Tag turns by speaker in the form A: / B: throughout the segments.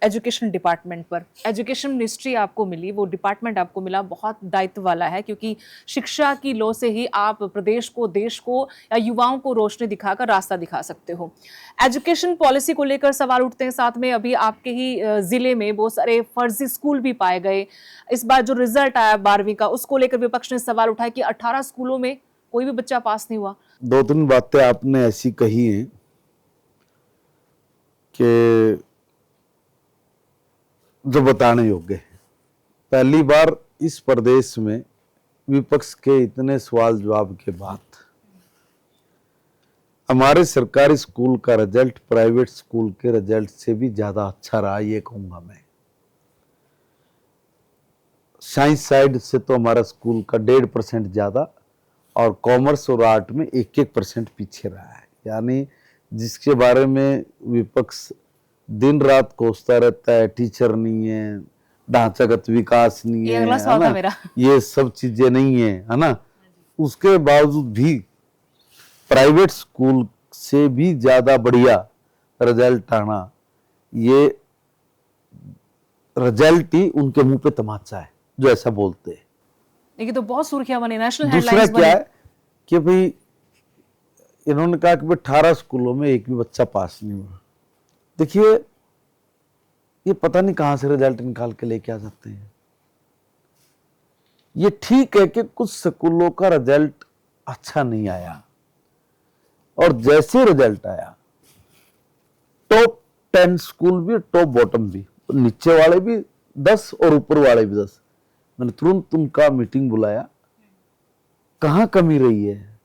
A: Education department पर। Education ministry आपको मिली, वो डिपार्टमेंट आपको मिला, बहुत दायित्व वाला है, क्योंकि शिक्षा की लौ से ही आप प्रदेश को, देश को या युवाओं को रोशनी दिखाकर रास्ता दिखा सकते हो। एजुकेशन पॉलिसी को लेकर सवाल उठते हैं, साथ में अभी आपके ही जिले में बहुत सारे फर्जी स्कूल भी पाए गए। इस बार जो रिजल्ट आया 12वीं का, उसको लेकर विपक्ष ने सवाल उठाया कि 18 स्कूलों में कोई भी बच्चा पास नहीं हुआ।
B: 2-3 बातें आपने ऐसी कही हैं कि जो बताने योग्य है। पहली बार इस प्रदेश में विपक्ष के इतने सवाल जवाब के बाद हमारे सरकारी स्कूल का रिजल्ट प्राइवेट स्कूल के रिजल्ट से भी ज्यादा अच्छा रहा, ये कहूंगा मैं। साइंस साइड से तो हमारा स्कूल का 1.5% ज्यादा और कॉमर्स और आर्ट में 1-1% पीछे रहा है। यानी जिसके बारे में विपक्ष दिन रात कोसता रहता है, टीचर नहीं है, ढांचागत विकास नहीं है ना, ये सब चीजें नहीं है ना, उसके बावजूद भी प्राइवेट स्कूल से भी ज्यादा बढ़िया रिजल्ट आना, ये रिजल्ट ही उनके मुंह पे तमाचा है जो ऐसा बोलते हैं।
A: लेकिन तो बहुत सुर्खियां बनी, नेशनल
B: हेडलाइंस बनी। दूसरा क्या है कि भाई इन्होंने कहा कि 18 स्कूलों में एक भी बच्चा पास नहीं हुआ। देखिए, ये पता नहीं कहां से रिजल्ट निकाल के लेके आ जाते हैं। ये ठीक है कि कुछ स्कूलों का रिजल्ट अच्छा नहीं आया, और जैसे रिजल्ट आया टॉप 10 स्कूल भी, टॉप बॉटम भी, नीचे वाले भी 10 और ऊपर वाले भी 10, मैंने तुरंत उनका मीटिंग बुलाया, कहां कमी रही है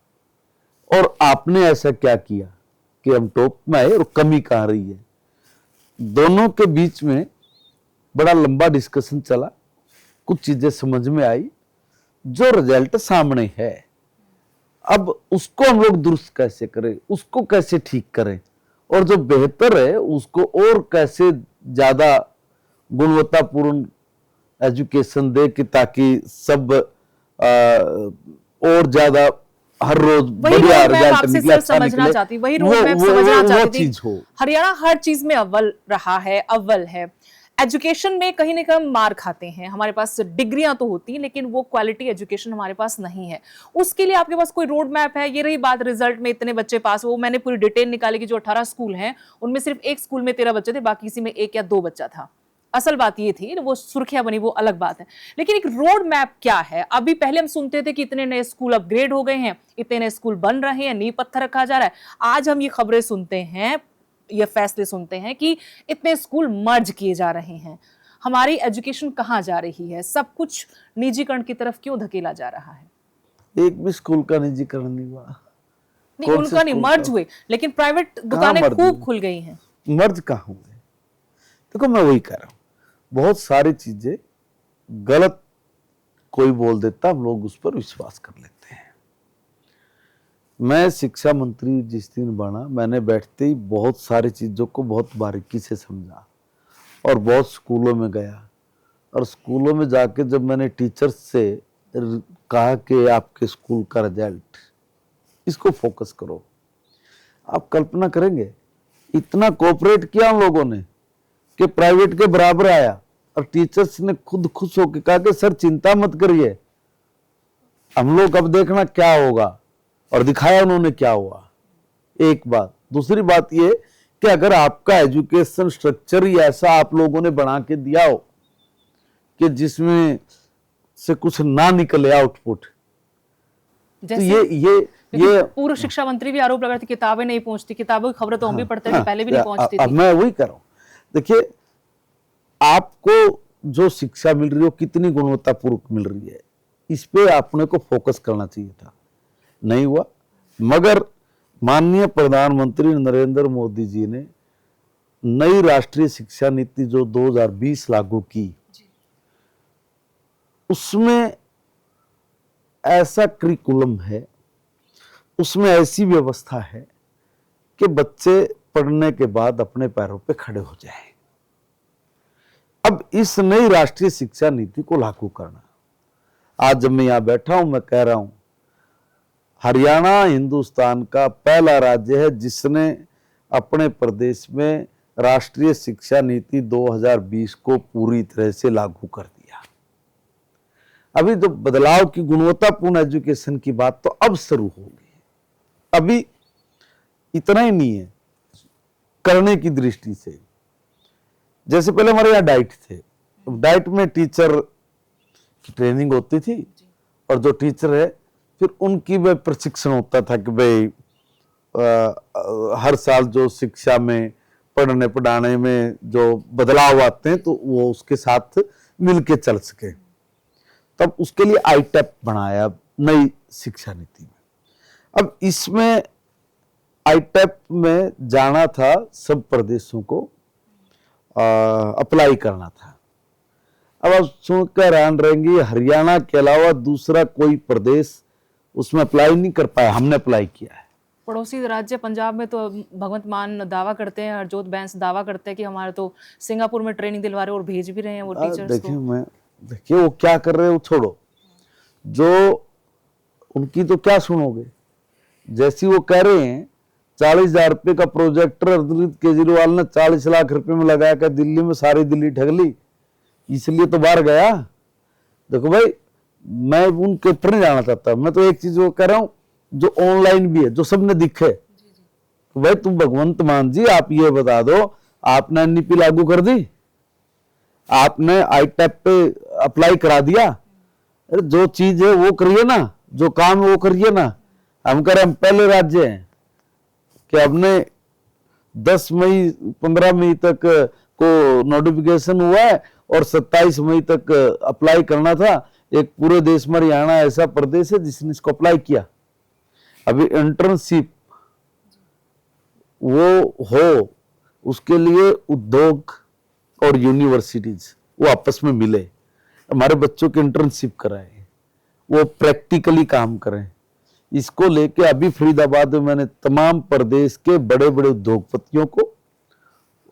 B: और आपने ऐसा क्या किया कि हम टॉप में आए और कमी कहां रही है। दोनों के बीच में बड़ा लंबा डिस्कशन चला, कुछ चीजें समझ में आई, जो रिजल्ट सामने है अब उसको हम लोग दुरुस्त कैसे करें, उसको कैसे ठीक करें, और जो बेहतर है उसको और कैसे ज्यादा गुणवत्तापूर्ण एजुकेशन दे कि ताकि सब और ज्यादा हर रोज बढ़िया रिजल्ट निकले, अच्छा निकले,
A: वही रोड मैप समझना चाहती थी।
B: हो।
A: हरियाणा हर चीज में अव्वल रहा है, अव्वल है। एजुकेशन में कहीं ना कहीं मार खाते हैं। हमारे पास डिग्रियां तो होती हैं, लेकिन वो क्वालिटी एजुकेशन हमारे पास नहीं है। उसके लिए आपके पास कोई रोड मैप है? ये रही बात रिजल्ट में इतने बच्चे पास, वो मैंने पूरी डिटेल निकाली कि जो 18 स्कूल हैं उनमें सिर्फ एक स्कूल में 13 बच्चे थे, बाकी किसी में 1 या 2 बच्चा था। असल बात ये थी, वो सुर्खियां बनी वो अलग बात है, लेकिन एक रोड मैप क्या है? अभी पहले हम सुनते थे कि इतने नए स्कूल अपग्रेड हो गए हैं, इतने नए स्कूल बन रहे हैं, नींव पत्थर रखा जा रहा है। आज हम ये खबरें सुनते हैं, ये फैसले सुनते हैं कि इतने स्कूल मर्ज किए जा रहे हैं। हमारी एजुकेशन कहां जा रही है? सब कुछ निजीकरण की तरफ क्यों धकेला जा रहा है?
B: एक भी स्कूल का निजीकरण नहीं हुआ।
A: नहीं, उनका नहीं, मर्ज हुए, लेकिन प्राइवेट दुकानें खूब खुल गई हैं।
B: मर्ज कहां हुए? देखो, मैं वही कह रहा हूं, बहुत सारी चीजें गलत कोई बोल देता, हम लोग उस पर विश्वास कर लेते हैं। मैं शिक्षा मंत्री जिस दिन बना, मैंने बैठते ही बहुत सारी चीजों को बहुत बारीकी से समझा और बहुत स्कूलों में गया, और स्कूलों में जाके जब मैंने टीचर्स से कहा कि आपके स्कूल का रिजल्ट, इसको फोकस करो, आप कल्पना करेंगे इतना कोऑपरेट किया हम लोगों ने कि प्राइवेट के बराबर आया, और टीचर्स ने खुद खुश होकर कहा कि सर चिंता मत करिए, हम लोग अब देखना क्या होगा, और दिखाया उन्होंने क्या हुआ। एक बात। दूसरी बात ये कि अगर आपका एजुकेशन स्ट्रक्चर ही ऐसा आप लोगों ने बना के दिया हो कि जिसमें से कुछ ना निकले आउटपुट, तो ये
A: पूर्व शिक्षा मंत्री भी आरोप लगा रहे थे किताबें नहीं पहुंचती। किताबों की खबरें तो हम भी पढ़ते थे, पहले भी नहीं पहुंचती थी।
B: अब मैं वही कर रहा हूं, देखिए आपको जो शिक्षा मिल रही है कितनी गुणवत्तापूर्ण मिल रही है, इस पे आपने को फोकस करना चाहिए था, नहीं हुआ। मगर माननीय प्रधानमंत्री नरेंद्र मोदी जी ने नई राष्ट्रीय शिक्षा नीति जो 2020 लागू की, उसमें ऐसा करिकुलम है, उसमें ऐसी व्यवस्था है कि बच्चे पढ़ने के बाद अपने पैरों पे खड़े हो जाए। अब इस नई राष्ट्रीय शिक्षा नीति को लागू करना, आज जब मैं यहां बैठा हूं, मैं कह रहा हूं हरियाणा हिंदुस्तान का पहला राज्य है जिसने अपने प्रदेश में राष्ट्रीय शिक्षा नीति 2020 को पूरी तरह से लागू कर दिया। अभी तो बदलाव की गुणवत्तापूर्ण एजुकेशन की बात तो अब शुरू होगी। अभी इतना ही नहीं है करने की दृष्टि से। जैसे पहले हमारे यहाँ डाइट थे, डाइट में टीचर की ट्रेनिंग होती थी और जो टीचर है फिर उनकी वह प्रशिक्षण होता था कि भाई हर साल जो शिक्षा में पढ़ने पढ़ाने में जो बदलाव आते हैं तो वो उसके साथ मिलके चल सके। तब उसके लिए आईटेप बनाया नई शिक्षा नीति में। अब इसमें आईटेप में जाना था, सब प्रदेशों को अप्लाई करना था। अब आप सुनकर हैरान रहेंगे, हरियाणा के अलावा दूसरा कोई प्रदेश उसमें अप्लाई नहीं कर पाया। हमने अप्लाई किया है।
A: पड़ोसी राज्य पंजाब में तो भगवंत मान दावा करते हैं, हरजोत बैंस दावा करते हैं कि हमारे तो सिंगापुर में ट्रेनिंग दिलवा रहे और भेज भी रहे हैं वो टीचर्स को।
B: देखिए वो क्या कर रहे हैं वो छोड़ो, जो उनकी तो क्या सुनोगे। जैसी वो कह रहे हैं 40,000 रुपए का प्रोजेक्टर अरविंद केजरीवाल ने 40 लाख रुपए में लगाया कर दिल्ली में सारी दिल्ली ठग ली, इसलिए तो बाहर गया। देखो भाई, मैं उनके ऊपर नहीं जाना चाहता, मैं तो एक चीज वो कह रहा हूं जो ऑनलाइन भी है, जो सबने दिखे। तो भाई तुम भगवंत मान जी, आप ये बता दो, आपने एनईपी लागू कर दी, आपने आईटेप पे अप्लाई करा दिया। अरे जो चीज है वो करिए ना, जो काम है वो करिए ना। हम कह रहे हम पहले राज्य हैं कि हमने 10 मई 15 मई तक को नोटिफिकेशन हुआ है और 27 मई तक अप्लाई करना था। एक पूरे देश में हरियाणा ऐसा प्रदेश है जिसने इसको अप्लाई किया। अभी इंटर्नशिप वो हो, उसके लिए उद्योग और यूनिवर्सिटीज वो आपस में मिले, हमारे बच्चों की इंटर्नशिप कराएं, वो प्रैक्टिकली काम करें। इसको लेके अभी फरीदाबाद में मैंने तमाम प्रदेश के बड़े बड़े उद्योगपतियों को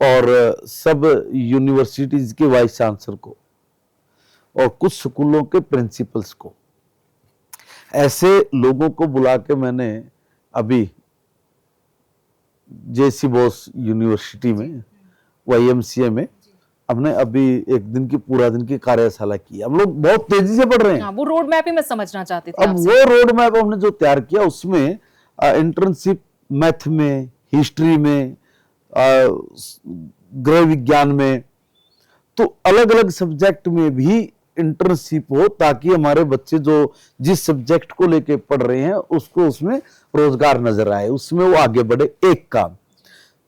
B: और सब यूनिवर्सिटीज के वाइस चांसलर को और कुछ स्कूलों के प्रिंसिपल्स को, ऐसे लोगों को बुला के मैंने अभी जेसी बोस यूनिवर्सिटी में YMCA में हमने अभी एक दिन की पूरा दिन की कार्यशाला की। हम लोग बहुत तेजी से बढ़ रहे हैं।
A: वो रोड मैप ही मैं समझना चाहती थी
B: अब
A: आपसे।
B: वो रोड मैप हमने जो तैयार किया उसमें इंटर्नशिप मैथ में, हिस्ट्री में, गृह विज्ञान में, तो अलग अलग सब्जेक्ट में भी इंटर्नशिप हो ताकि हमारे बच्चे जो जिस सब्जेक्ट को लेके पढ़ रहे हैं उसको उसमें रोजगार नजर आए, उसमें वो आगे बढ़े। एक काम।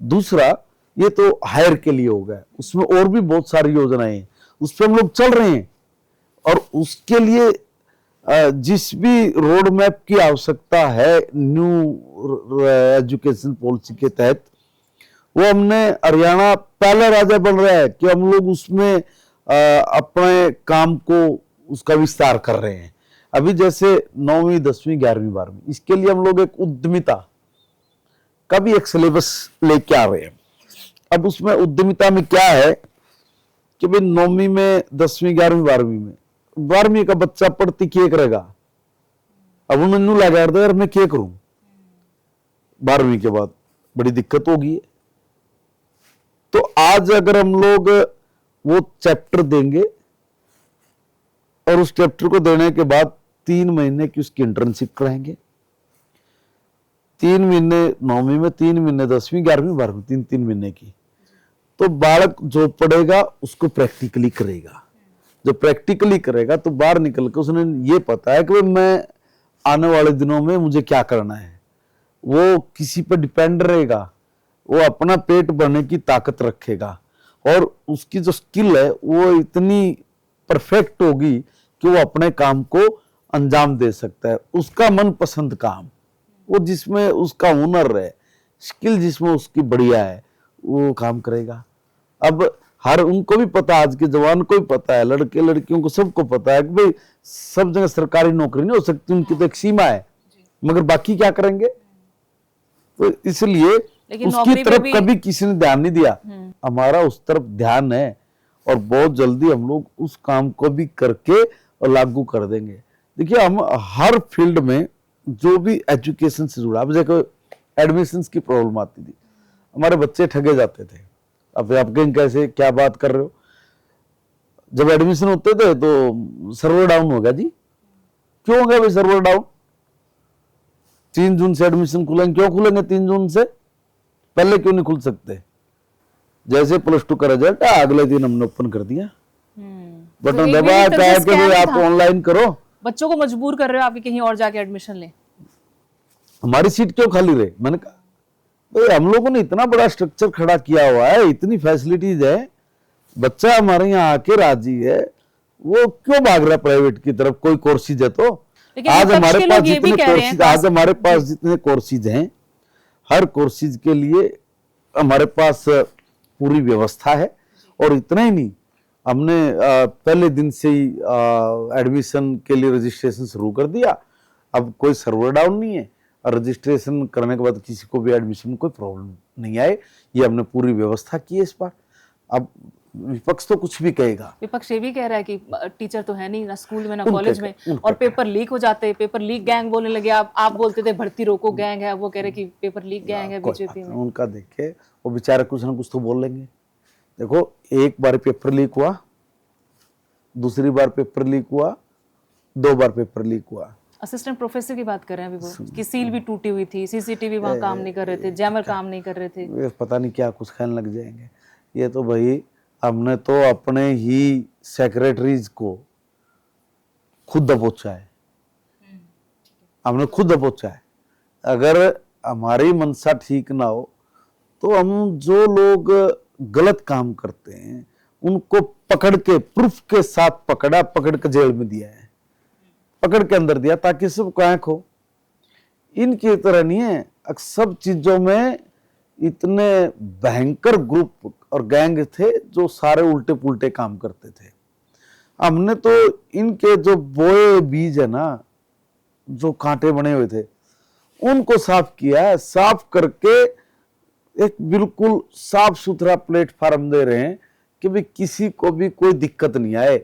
B: दूसरा, ये तो हायर के लिए हो गया, उसमें और भी बहुत सारी योजनाएं हैं, उस पर हम लोग चल रहे हैं और उसके लिए जिस भी रोड मैप की आवश्यकता है न्यू एजुकेशन पॉलिसी के तहत, वो हमने हरियाणा पहला राज्य बन रहा है कि हम लोग उसमें अपने काम को उसका विस्तार कर रहे हैं। अभी जैसे 9वीं 10वीं 11वीं 12वीं, इसके लिए हम लोग एक उद्यमिता का भी एक सिलेबस लेके आ रहे हैं। अब उसमें उद्यमिता में क्या है कि भाई 9वीं में 10वीं 11वीं 12वीं में, 12वीं का बच्चा पढ़ती क्या करेगा। अब उन्होंने लगा यार मैं क्या करूं, 12वीं के बाद बड़ी दिक्कत होगी। तो आज अगर हम लोग वो चैप्टर देंगे और उस चैप्टर को देने के बाद 3 महीने की उसकी इंटर्नशिप कराएंगे, 3 महीने 9वीं में, 3 महीने 10वीं 11वीं 12वीं, 3 महीने की, तो बालक जो पढ़ेगा उसको प्रैक्टिकली करेगा। जो प्रैक्टिकली करेगा तो बाहर निकल के उसने ये पता है कि मैं आने वाले दिनों में मुझे क्या करना है। वो किसी पर डिपेंड रहेगा, वो अपना पेट भरने की ताकत रखेगा और उसकी जो स्किल है वो इतनी परफेक्ट होगी कि वो अपने काम को अंजाम दे सकता है। उसका मनपसंद काम, वो जिसमें उसका हुनर है, स्किल जिसमें उसकी बढ़िया है, वो काम करेगा। अब हर उनको भी पता, आज के जवान को भी पता है, लड़के लड़कियों को सबको पता है कि भाई सब जगह सरकारी नौकरी नहीं हो सकती, उनकी तो एक सीमा है, मगर बाकी क्या करेंगे। तो इसलिए उसकी तरफ कभी किसी ने ध्यान नहीं दिया, हमारा उस तरफ ध्यान है और बहुत जल्दी हम लोग उस काम को भी करके और लागू कर देंगे। देखिए, हम हर फील्ड में जो भी एजुकेशन से जुड़ा, अब देखो एडमिशंस की प्रॉब्लम आती थी, हमारे बच्चे ठगे जाते थे, अब आप कहीं कैसे क्या बात कर रहे हो? जब एडमिशन होते थे तो सर्वर डाउन हो गया जी। क्यों हो गया भाई सर्वर डाउन? 3 जून से एडमिशन खुलेंगे, क्यों खुलेंगे 3 जून से? पहले क्यों नहीं खुल सकते? जैसे +2 का रिजल्ट अगले दिन हमने ओपन कर दिया,
A: तो
B: बटन
A: एक भी
B: दबा,
A: एक तरह
B: कहा
A: से
B: कि भाई
A: scam ही
B: आप
A: था।
B: ऑनलाइन करो।
A: बच्चों को मजबूर कर रहे हो आपके कहीं और जाके एडमिशन ले।
B: हमारी सीट क्यों खाली रहे? मैंने कहा भाई हम लोगों ने इतना बड़ा स्ट्रक्चर खड़ा किया हुआ है, इतनी फैसिलिटीज है, बच्चा हमारे यहाँ आके राजी है, वो क्यों भाग रहा है प्राइवेट की तरफ? कोई कोर्सेज है तो
A: लेकिन
B: आज
A: विपक्ष
B: हमारे
A: के
B: पास
A: लोग ये भी
B: जितने
A: कह रहे हैं
B: कोर्सेज आज हमारे पास जितने कोर्सेज हैं, हर कोर्सेज के लिए हमारे पास पूरी व्यवस्था है। और इतना ही नहीं, हमने पहले दिन से ही एडमिशन के लिए रजिस्ट्रेशन शुरू कर दिया। अब कोई सर्वर डाउन नहीं है, और रजिस्ट्रेशन करने के बाद किसी को भी एडमिशन में कोई प्रॉब्लम नहीं आए, ये हमने पूरी व्यवस्था की है इस बार। अब विपक्ष तो कुछ भी कहेगा।
A: विपक्ष ये भी कह रहा है कि टीचर तो है नहीं ना स्कूल में ना
B: उनका
A: कॉलेज
B: क्या-
A: में,
B: उनका
A: और पेपर लीक हो जाते, पेपर लीक गैंग बोलने लगे। आप बोलते थे भर्ती रोको गैंग है, वो कह रहे कि पेपर लीक गैंग है
B: कोई
A: बीजेपी
B: बात
A: में।
B: नहीं, उनका देखे, वो बेचारे कुछ ना कुछ तो बोल लेंगे। देखो, एक बार पेपर लीक हुआ, दूसरी बार पेपर लीक हुआ, 2 बार पेपर लीक हुआ।
A: असिस्टेंट प्रोफेसर की बात कर रहे हैं अभी वो, कि सील भी टूटी हुई थी, सीसीटीवी वहां काम नहीं कर रहे थे, जैमर काम नहीं कर रहे थे।
B: वे पता नहीं क्या कुछ कहने लग जाएंगे। ये तो भाई हमने तो अपने ही सेक्रेटरीज को खुद दबोचा है, हमने खुद दबोचा है। अगर हमारी मंशा ठीक ना हो तो हम जो लोग गलत काम करते हैं उनको पकड़ के, प्रूफ के साथ पकड़ा, पकड़ के जेल में दिया है, पकड़ के अंदर दिया, ताकि सबको आंख हो। इनकी तरह नहीं है, सब चीजों में इतने भयंकर ग्रुप और गैंग थे जो सारे उल्टे पुल्टे काम करते थे। हमने तो इनके जो बोए बीज है ना, जो कांटे बने हुए थे, उनको साफ किया है। साफ करके एक बिल्कुल साफ सुथरा प्लेटफॉर्म दे रहे हैं कि भाई किसी को भी कोई दिक्कत नहीं आए।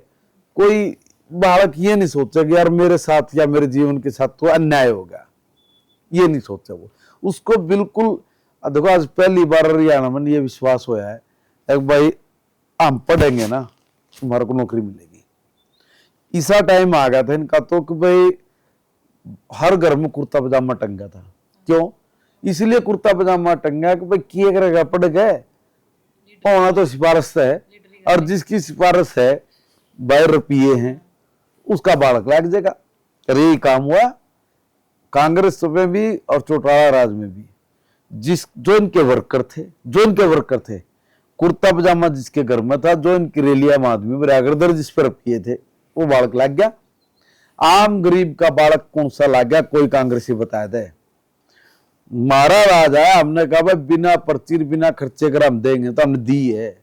B: कोई बालक ये नहीं सोचा कि यार मेरे साथ या मेरे जीवन के साथ तो अन्याय होगा, ये नहीं सोचा वो। उसको बिल्कुल, देखो आज पहली बार हरियाणा में ये विश्वास होया है एक भाई हम पढ़ेंगे ना तुम्हारे को नौकरी मिलेगी। ऐसा टाइम आ गया था इनका तो कि भाई हर घर में कुर्ता पजामा टंगा था। क्यों? इसलिए कुर्ता पजामा टंगा कि भाई किए करेगा, पढ़ गए, होना तो सिफारिश है, और जिसकी सिफारिश है 22 रुपये हैं उसका बालक लग जाएगा। अरे यही काम हुआ कांग्रेस में भी और चौटाला राज में भी। जो इनके वर्कर थे, कुर्ता पजामा जिसके घर में था, जो इनकी रेलिया में आदमी बरागर जिस पर किए थे, वो बालक लग गया। आम गरीब का बालक कौन सा लग गया? कोई कांग्रेसी बताया दे। मारा राज आया, हमने कहा भाई बिना पर्ची बिना खर्चे कर हम देंगे, तो हमने दी है।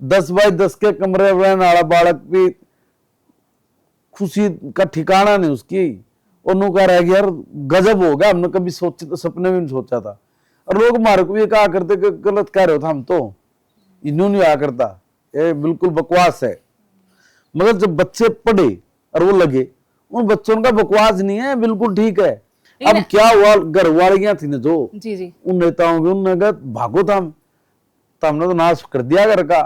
B: 10 बाय 10 के कमरे रहने वाला बालक भी खुशी का ठिकाना नहीं उसकी। और कह रहा है कि यार गजब हो गया, हमने कभी सोचे तो सपने में नहीं सोचा था। और लोग हमारे को ये कहा करते कि गलत कह रहे हो था, हम तो इन्होंने नहीं आया करता, ये बिल्कुल बकवास है। मगर जब बच्चे पढ़े और वो लगे, उन बच्चों का बकवास नहीं है, बिल्कुल ठीक है। अब क्या हुआ, घर वालियां थी ना जो
A: जी
B: उन नेताओं की, उन्होंने कहा भागो था, तो हमने तो नाश कर दिया घर का।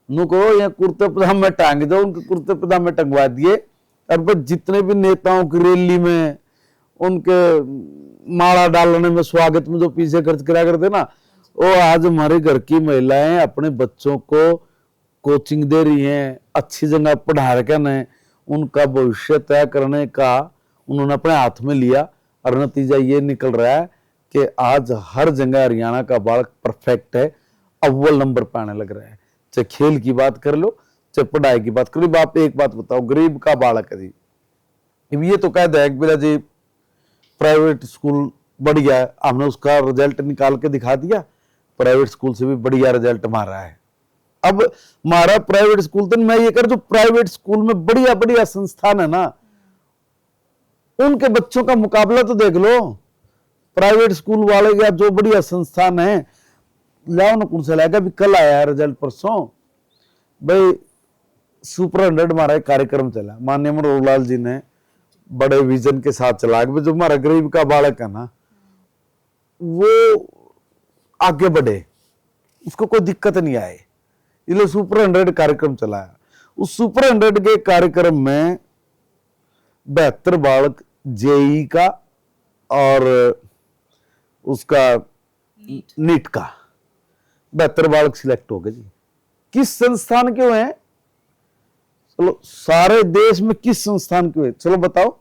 B: नुको ये कुर्ते पजामे टांग दो, उनके कुर्ते पजामे टंगवा दिए। और जितने भी नेताओं की रैली में उनके माला डालने में, स्वागत में जो पीछे खर्च करा करते ना, वो आज हमारे घर की महिलाएं अपने बच्चों को कोचिंग दे रही हैं, अच्छी जगह पढ़ा रखे हैं, उनका भविष्य तय करने का उन्होंने अपने हाथ में लिया। और नतीजा ये निकल रहा है कि आज हर जगह हरियाणा का बालक परफेक्ट है, अव्वल नंबर पे आने लग रहा है। चाहे खेल की बात कर लो, चाहे पढ़ाई की बात कर लो। आप एक बात बताओ, गरीब का बालक है जी, ये तो कह दे बिला जी प्राइवेट स्कूल बढ़िया है, हमने उसका रिजल्ट निकाल के दिखा दिया, प्राइवेट स्कूल से भी बढ़िया रिजल्ट मारा है। अब हमारा प्राइवेट स्कूल, तो मैं ये कर, जो प्राइवेट स्कूल में बढ़िया बढ़िया संस्थान है ना, उनके बच्चों का मुकाबला तो देख लो। प्राइवेट स्कूल वाले या जो बढ़िया संस्थान है, लाओ ना कौन सा लाएगा। अभी कल आया रिजल्ट, परसों भाई सुपर 100 हमारा एक कार्यक्रम चला, माननीय मनोहर लाल जी ने बड़े विजन के साथ चला। जो हमारा गरीब का बालक है ना, वो आगे बढ़े, उसको कोई दिक्कत नहीं आए, इसलिए सुपर 100 कार्यक्रम चलाया। उस सुपर 100 के कार्यक्रम में 72 बालक जेई का और उसका नीट का 72 बालक सिलेक्ट हो गए जी। किस संस्थान के हुए हैं? चलो सारे देश में किस संस्थान के हुए, चलो बताओ।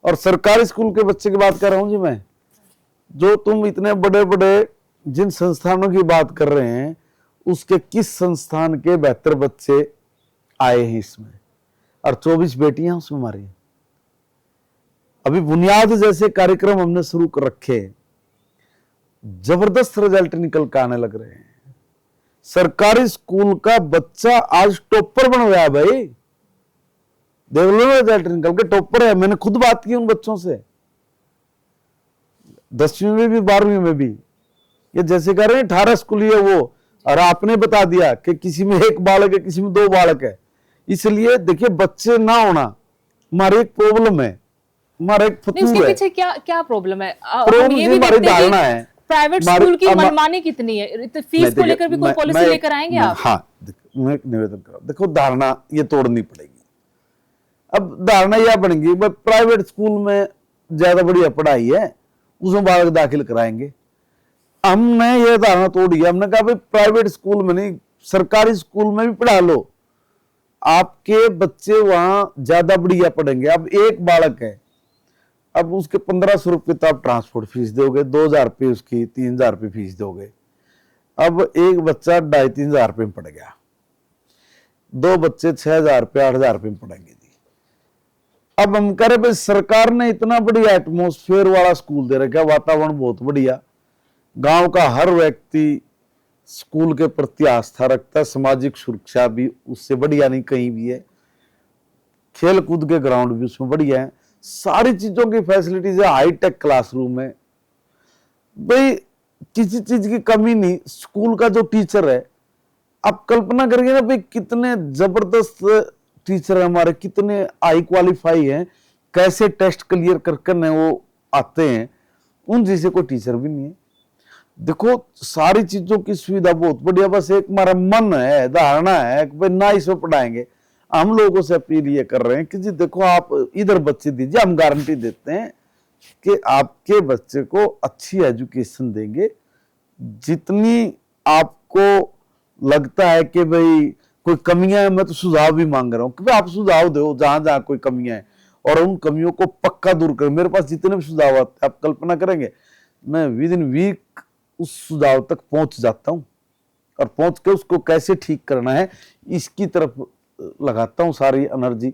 B: और सरकारी स्कूल के बच्चे की बात कर रहा हूं जी मैं। जो तुम इतने बड़े बड़े जिन संस्थानों की बात कर रहे हैं, उसके किस संस्थान के 72 बच्चे आए हैं इसमें, और 24 बेटियां उसमें हमारी। अभी बुनियाद जैसे कार्यक्रम हमने शुरू कर रखे, जबरदस्त रिजल्ट निकल के आने लग रहे हैं। सरकारी स्कूल का बच्चा आज टॉपर बन गया भाई, देख लो ना, रिजल्ट निकल के टॉपर है। मैंने खुद बात की उन बच्चों से, 10वीं में भी 12वीं में भी। ये जैसे कह रहे हैं 18 स्कूल है वो, और आपने बता दिया कि किसी में 1 बालक है, किसी में 2 बालक है। इसलिए देखिए, बच्चे ना होना हमारी एक प्रॉब्लम है, हमारा एक
A: नहीं, उसके
B: फतूर है।
A: पीछे क्या क्या प्रॉब्लम है?
B: प्रॉब्लम
A: ये
B: जी
A: भी
B: हमारी
A: देखते हैं कि
B: धारणा है।
A: प्राइवेट स्कूल की मनमानी कितनी है, फीस को लेकर भी कोई पॉलिसी लेकर आएंगे आप?
B: हाँ, मैं एक निवेदन कर रहा हूं, देखो धारणा ये तोड़नी पड़ेगी। अब धारणा यह बन गई भाई प्राइवेट स्कूल में ज्यादा बढ़िया पढ़ाई है, उसमें बालक दाखिल कराएंगे। हमने ये धारणा तोड़ी, हमने कहा भाई प्राइवेट स्कूल में नहीं, सरकारी स्कूल में भी पढ़ा लो, आपके बच्चे वहां ज्यादा बढ़िया पढ़ेंगे। अब 1 बालक है, अब उसके 1500 रुपये तो आप ट्रांसपोर्ट फीस दोगे, 2000 रुपये उसकी, 3000 रुपये फीस दोगे। अब एक बच्चा 2500-3000 रुपये में पड़ गया, 2 बच्चे 6000 रुपये 8000 रुपये में पढ़ेंगे जी। अब हम कह रहे भाई सरकार ने इतना बढ़िया एटमोस्फेयर वाला स्कूल दे रखा, वातावरण बहुत बढ़िया, गांव का हर व्यक्ति स्कूल के प्रति आस्था रखता है, सामाजिक सुरक्षा भी उससे बढ़िया नहीं कहीं भी है, खेल कूद के ग्राउंड भी उसमें बढ़िया है, सारी चीजों की फैसिलिटीज है, हाईटेक क्लासरूम है, भाई किसी चीज की कमी नहीं। स्कूल का जो टीचर है, आप कल्पना करेंगे ना भाई कितने जबरदस्त टीचर है हमारे, कितने हाई क्वालिफाई हैं, कैसे टेस्ट क्लियर कर वो आते हैं, उन जैसे कोई टीचर भी नहीं है। देखो सारी चीजों की सुविधा बहुत बढ़िया, बस एक हमारा मन है, धारणा है कि भाई ना इसमें पढ़ाएंगे। हम लोगों से अपील ये कर रहे हैं कि जी देखो आप इधर बच्चे दीजिए, हम गारंटी देते हैं कि आपके बच्चे को अच्छी एजुकेशन देंगे। जितनी आपको लगता है कि भाई कोई कमियां है, मैं तो सुझाव भी मांग रहा हूं कि भाई आप सुझाव दो जहां जहां कोई कमियां है, और उन कमियों को पक्का दूर करें। मेरे पास जितने भी सुझाव आते हैं, आप कल्पना करेंगे, मैं विद इन वीक उस सुझाव तक पहुंच जाता हूं, और पहुंच के उसको कैसे ठीक करना है इसकी तरफ लगाता हूं सारी एनर्जी।